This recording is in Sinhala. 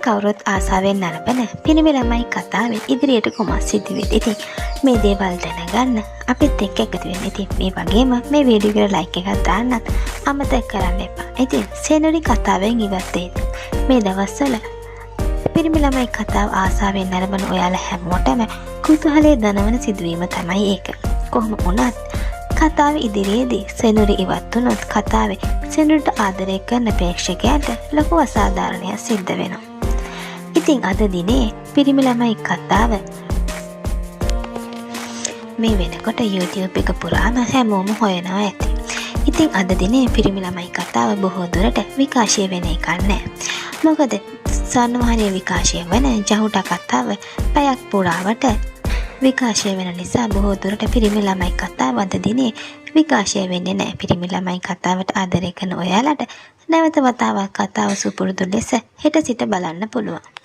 කවුරුත් ආසාවෙන් නරඹන පිරිමි ළමයි කතාවේ ඉදිරියට කොමස් සිද්ධ වෙද්දී ඉතින් මේ දේවල් දැනගන්න අපිත් එක්ක එකතු වෙන්න. ඉතින් මේ වගේම මේ වීඩියෝ එකට ලයික් එකක් දාන්නත් අමතක කරන්න එපා. ඉතින් සෙනරි කතාවෙන් ඉවත් වෙන්න. මේ දවස්වල පිරිමි ළමයි කතාව ආසාවෙන් නරඹන ඔයාලා හැමෝටම කුතුහලයේ දනවන සිදුවීම තමයි ඒක. කොහොම වුණත් කතාව ඉදිරියේදී සෙනරි ඉවත් වුණොත් කතාවේ සෙනරිට ආදරය කරන ප්‍රේක්ෂකයන්ට ලොකු අසාධාරණයක් සිද්ධ වෙනවා. ඉතින් අද දිනේ පිරිමි ළමයි කතාව මේ වෙනකොට YouTube එක පුරාම හැමෝම හොයනවා ඇති. ඉතින් අද දිනේ පිරිමි ළමයි කතාව බොහෝ දුරට විකාශය වෙන එකක් නෑ. මොකද ස්වර්ණවාහිනියේ විකාශය වන ජහුට කතාව පැයක් පුරාවට විකාශය වෙන නිසා බොහෝ දුරට පිරිමි ළමයි කතාව අද දිනේ විකාශය වෙන්නේ නැහැ. පිරිමි ළමයි කතාවට ආදරය කරන ඔයාලට නැවත වතාවක් කතාව සුපුරුදු ලෙස හෙට සිට බලන්න පුළුවන්.